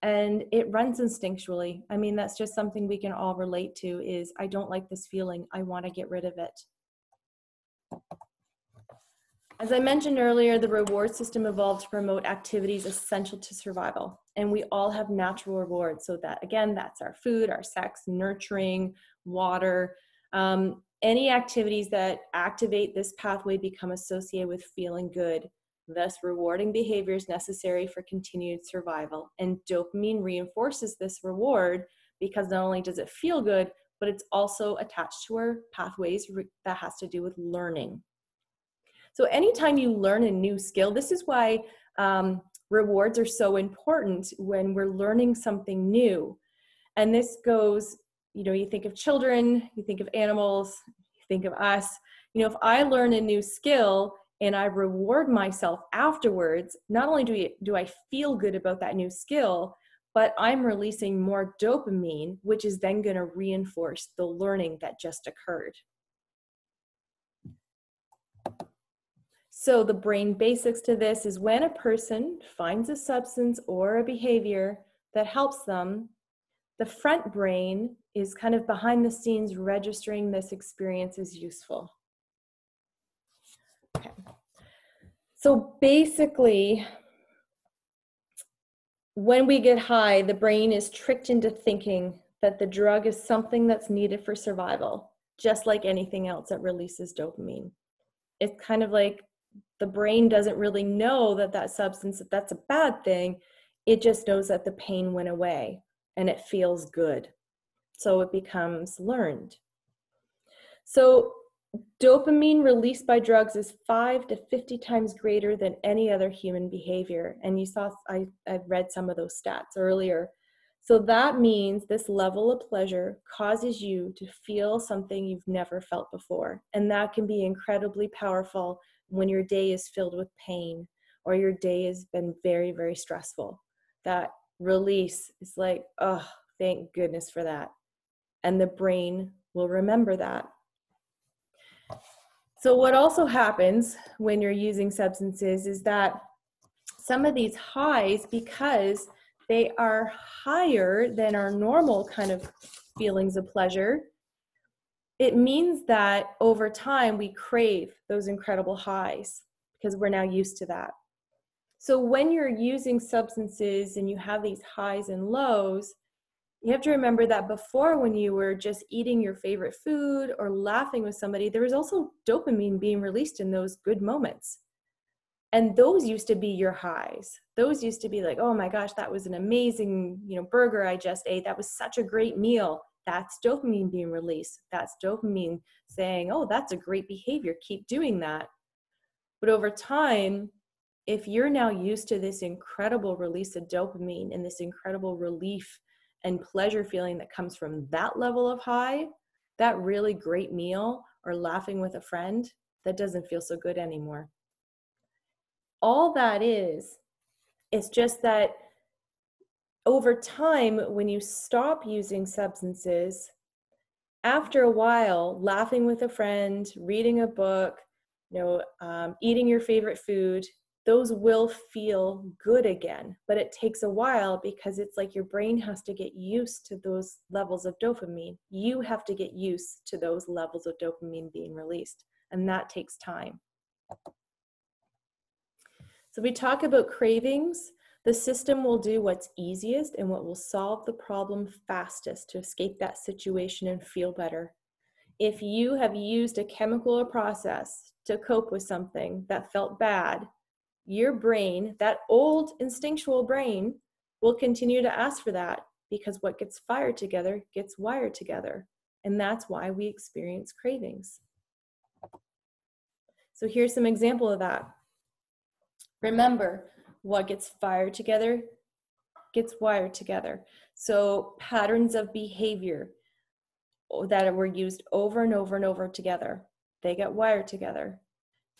A: And it runs instinctually. I mean, that's just something we can all relate to is, I don't like this feeling. I want to get rid of it. As I mentioned earlier, the reward system evolved to promote activities essential to survival. And we all have natural rewards. So that, again, that's our food, our sex, nurturing, water. Any activities that activate this pathway become associated with feeling good. Thus, rewarding behaviors necessary for continued survival. And dopamine reinforces this reward because not only does it feel good, but it's also attached to our pathways that has to do with learning. So anytime you learn a new skill, this is why rewards are so important when we're learning something new. And this goes, you think of children, you think of animals, you think of us. If I learn a new skill and I reward myself afterwards, not only do I feel good about that new skill, but I'm releasing more dopamine, which is then going to reinforce the learning that just occurred. So the brain basics to this is when a person finds a substance or a behavior that helps them, the front brain is kind of behind the scenes registering this experience as useful. Okay. So basically, when we get high, the brain is tricked into thinking that the drug is something that's needed for survival, just like anything else that releases dopamine. It's kind of like the brain doesn't really know that that substance, if that's a bad thing, it just knows that the pain went away and it feels good. So it becomes learned. So dopamine released by drugs is 5 to 50 times greater than any other human behavior. And you saw, I've read some of those stats earlier. So that means this level of pleasure causes you to feel something you've never felt before. And that can be incredibly powerful when your day is filled with pain or your day has been very, very stressful. That release is like, oh, thank goodness for that. And the brain will remember that. So what also happens when you're using substances is that some of these highs, because they are higher than our normal kind of feelings of pleasure, it means that over time we crave those incredible highs because we're now used to that. So when you're using substances and you have these highs and lows, you have to remember that before, when you were just eating your favorite food or laughing with somebody, there was also dopamine being released in those good moments. And those used to be your highs. Those used to be like, oh my gosh, that was an amazing, burger I just ate. That was such a great meal. That's dopamine being released. That's dopamine saying, oh, that's a great behavior. Keep doing that. But over time, if you're now used to this incredible release of dopamine and this incredible relief and pleasure feeling that comes from that level of high, that really great meal or laughing with a friend, that doesn't feel so good anymore. All that is, it's just that over time, when you stop using substances, after a while, laughing with a friend, reading a book, eating your favorite food, those will feel good again. But it takes a while because it's like your brain has to get used to those levels of dopamine. You have to get used to those levels of dopamine being released, and that takes time. So we talk about cravings. The system will do what's easiest and what will solve the problem fastest to escape that situation and feel better. If you have used a chemical or process to cope with something that felt bad, your brain, that old instinctual brain, will continue to ask for that because what gets fired together gets wired together. And that's why we experience cravings. So here's some example of that. Remember, what gets fired together gets wired together. So patterns of behavior that were used over and over and over together, they get wired together.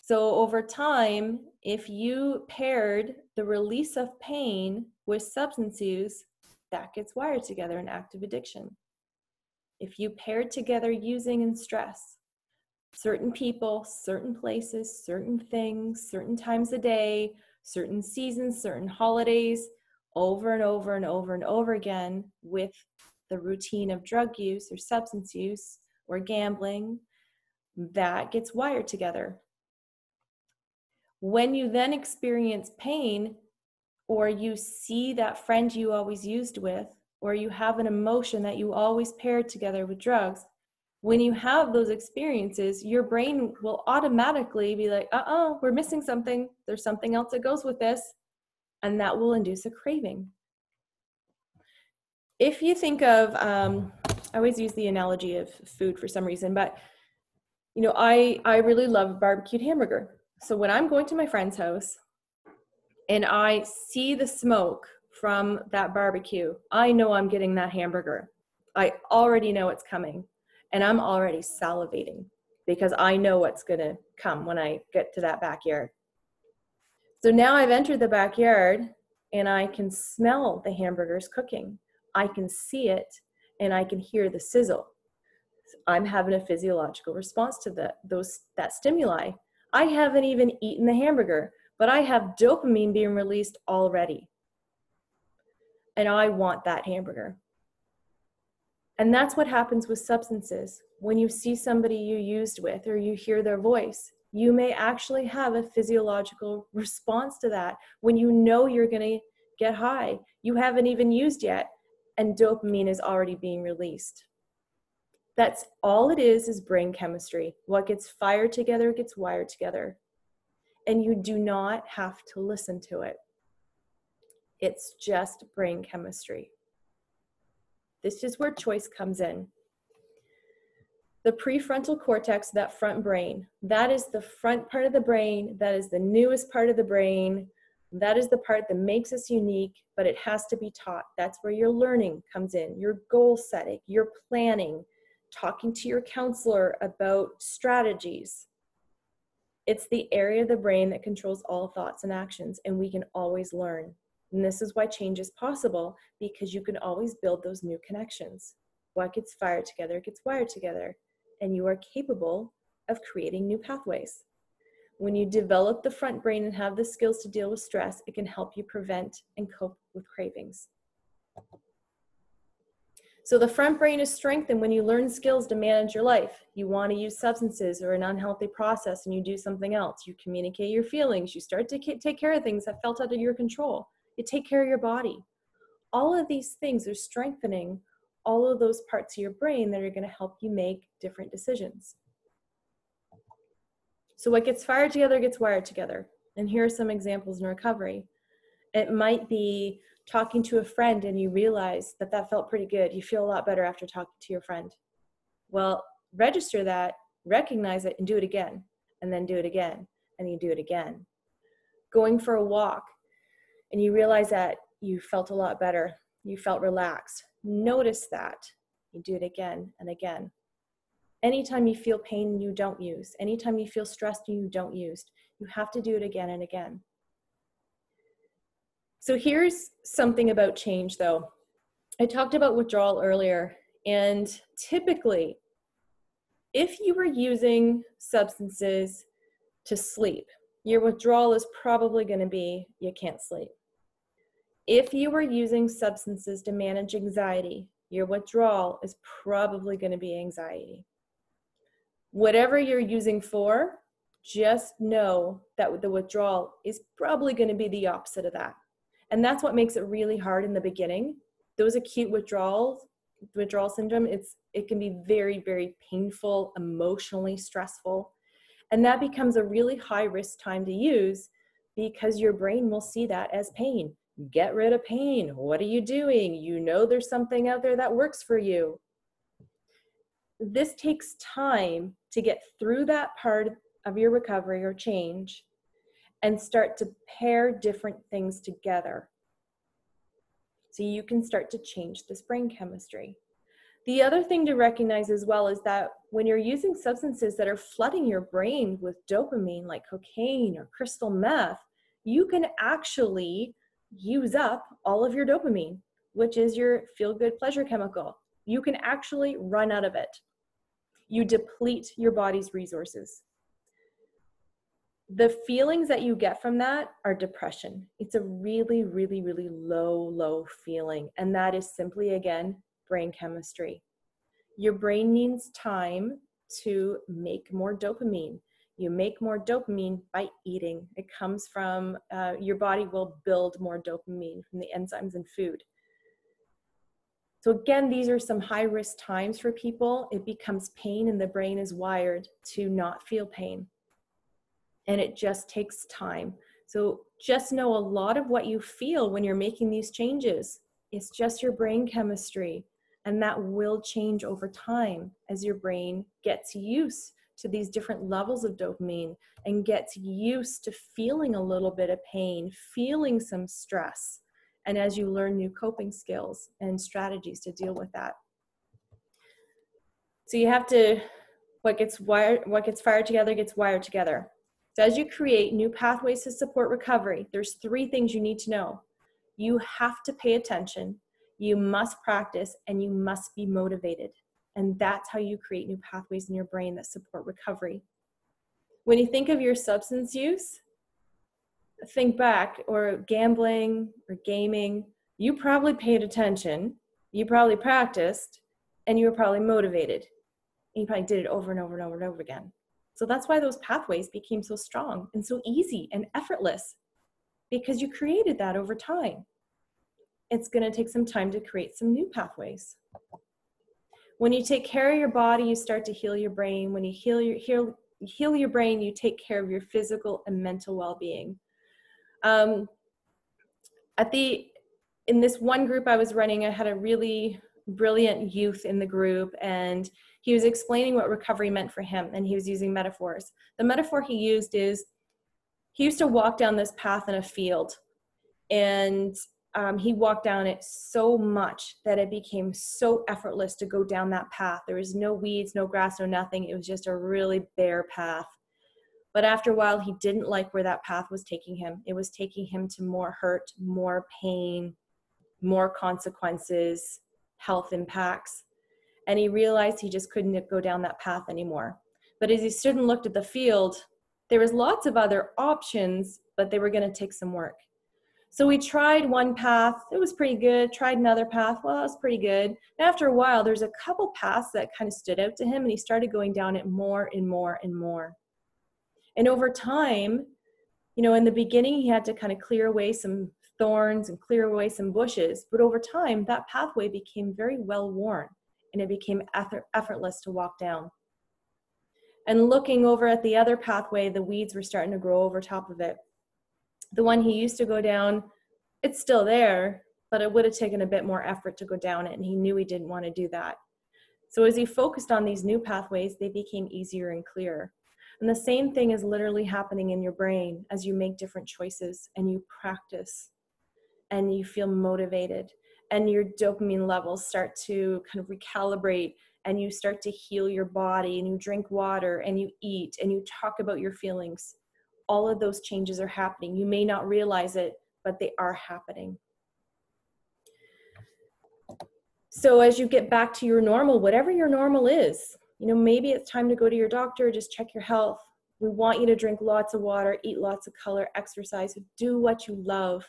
A: So over time, if you paired the release of pain with substance use, that gets wired together in active addiction. If you paired together using and stress, certain people, certain places, certain things, certain times of day, certain seasons, certain holidays, over and over and over and over again with the routine of drug use or substance use or gambling, that gets wired together. When you then experience pain, or you see that friend you always used with, or you have an emotion that you always paired together with drugs, when you have those experiences, your brain will automatically be like, we're missing something. There's something else that goes with this. And that will induce a craving. If you think of, I always use the analogy of food for some reason, but I really love a barbecued hamburger. So when I'm going to my friend's house and I see the smoke from that barbecue, I know I'm getting that hamburger. I already know it's coming, and I'm already salivating because I know what's going to come when I get to that backyard. So now I've entered the backyard and I can smell the hamburgers cooking. I can see it and I can hear the sizzle. I'm having a physiological response to that stimuli. I haven't even eaten the hamburger, but I have dopamine being released already. And I want that hamburger. And that's what happens with substances. When you see somebody you used with or you hear their voice, you may actually have a physiological response to that. When you know you're going to get high, you haven't even used yet, and dopamine is already being released. That's all it is brain chemistry. What gets fired together gets wired together. And you do not have to listen to it. It's just brain chemistry. This is where choice comes in. The prefrontal cortex, that front brain, that is the front part of the brain. That is the newest part of the brain. That is the part that makes us unique, but it has to be taught. That's where your learning comes in, your goal setting, your planning, talking to your counselor about strategies. It's the area of the brain that controls all thoughts and actions, and we can always learn. And this is why change is possible, because you can always build those new connections. What gets fired together gets wired together, and you are capable of creating new pathways. When you develop the front brain and have the skills to deal with stress, it can help you prevent and cope with cravings. So the front brain is strengthened when you learn skills to manage your life. You want to use substances or an unhealthy process and you do something else. You communicate your feelings. You start to take care of things that felt out of your control. You take care of your body. All of these things are strengthening all of those parts of your brain that are going to help you make different decisions. So what gets fired together gets wired together. And here are some examples in recovery. It might be talking to a friend and you realize that felt pretty good. You feel a lot better after talking to your friend. Well, register that, recognize it, and do it again, and then do it again, and you do it again. Going for a walk and you realize that you felt a lot better. You felt relaxed. Notice that. You do it again and again. Anytime you feel pain you don't use, anytime you feel stressed and you don't use, you have to do it again and again. So here's something about change though. I talked about withdrawal earlier, and typically, if you were using substances to sleep, your withdrawal is probably going to be you can't sleep. If you were using substances to manage anxiety, your withdrawal is probably going to be anxiety. Whatever you're using for, just know that the withdrawal is probably going to be the opposite of that. And that's what makes it really hard in the beginning. Those acute withdrawal syndrome, it can be very, very painful, emotionally stressful. And that becomes a really high risk time to use because your brain will see that as pain. Get rid of pain. What are you doing? You know there's something out there that works for you. This takes time to get through that part of your recovery or change and start to pair different things together so you can start to change this brain chemistry. The other thing to recognize as well is that when you're using substances that are flooding your brain with dopamine, like cocaine or crystal meth, you can actually use up all of your dopamine, which is your feel-good pleasure chemical. You can actually run out of it. You deplete your body's resources. The feelings that you get from that are depression. It's a really, really, really low feeling. And that is simply, again, brain chemistry. Your brain needs time to make more dopamine. You make more dopamine by eating. It comes from, your body will build more dopamine from the enzymes in food. So again, these are some high risk times for people. It becomes pain and the brain is wired to not feel pain. And it just takes time. So just know a lot of what you feel when you're making these changes, it's just your brain chemistry. And that will change over time as your brain gets used to these different levels of dopamine and gets used to feeling a little bit of pain, feeling some stress. And as you learn new coping skills and strategies to deal with that. So you have to, what gets fired together gets wired together. So as you create new pathways to support recovery, there's 3 things you need to know. You have to pay attention, you must practice, and you must be motivated. And that's how you create new pathways in your brain that support recovery. When you think of your substance use, think back, or gambling or gaming, you probably paid attention, you probably practiced, and you were probably motivated. And you probably did it over and over and over and over again. So that's why those pathways became so strong and so easy and effortless, because you created that over time. It's going to take some time to create some new pathways. When you take care of your body, you start to heal your brain. When you heal your brain, you take care of your physical and mental well-being. In this one group I was running, I had a really brilliant youth in the group, and he was explaining what recovery meant for him, and he was using metaphors. The metaphor he used is, he used to walk down this path in a field, and he walked down it so much that it became so effortless to go down that path. There was no weeds, no grass, no nothing. It was just a really bare path. But after a while, he didn't like where that path was taking him. It was taking him to more hurt, more pain, more consequences, health impacts. And he realized he just couldn't go down that path anymore. But as he stood and looked at the field, there was lots of other options, but they were going to take some work. So we tried one path, it was pretty good, tried another path, well, it was pretty good. And after a while, there's a couple paths that kind of stood out to him, and he started going down it more and more and more. And over time, in the beginning, he had to kind of clear away some thorns and clear away some bushes. But over time, that pathway became very well worn, and it became effortless to walk down. And looking over at the other pathway, the weeds were starting to grow over top of it. The one he used to go down, it's still there, but it would have taken a bit more effort to go down it, and he knew he didn't want to do that. So as he focused on these new pathways, they became easier and clearer. And the same thing is literally happening in your brain as you make different choices and you practice and you feel motivated and your dopamine levels start to kind of recalibrate, and you start to heal your body, and you drink water and you eat and you talk about your feelings. All of those changes are happening. You may not realize it, but they are happening. So as you get back to your normal, whatever your normal is, maybe it's time to go to your doctor, just check your health. We want you to drink lots of water, eat lots of color, exercise, do what you love,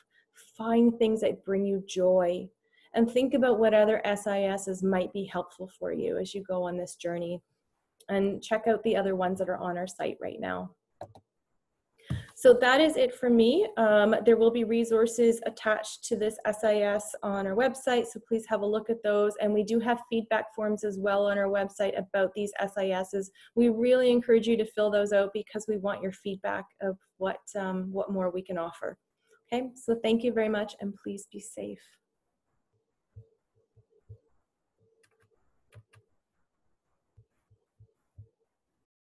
A: find things that bring you joy, and think about what other SISs might be helpful for you as you go on this journey. And check out the other ones that are on our site right now. So that is it for me. There will be resources attached to this SIS on our website, so please have a look at those. And we do have feedback forms as well on our website about these SISs. We really encourage you to fill those out because we want your feedback of what more we can offer. Okay, so thank you very much, and please be safe.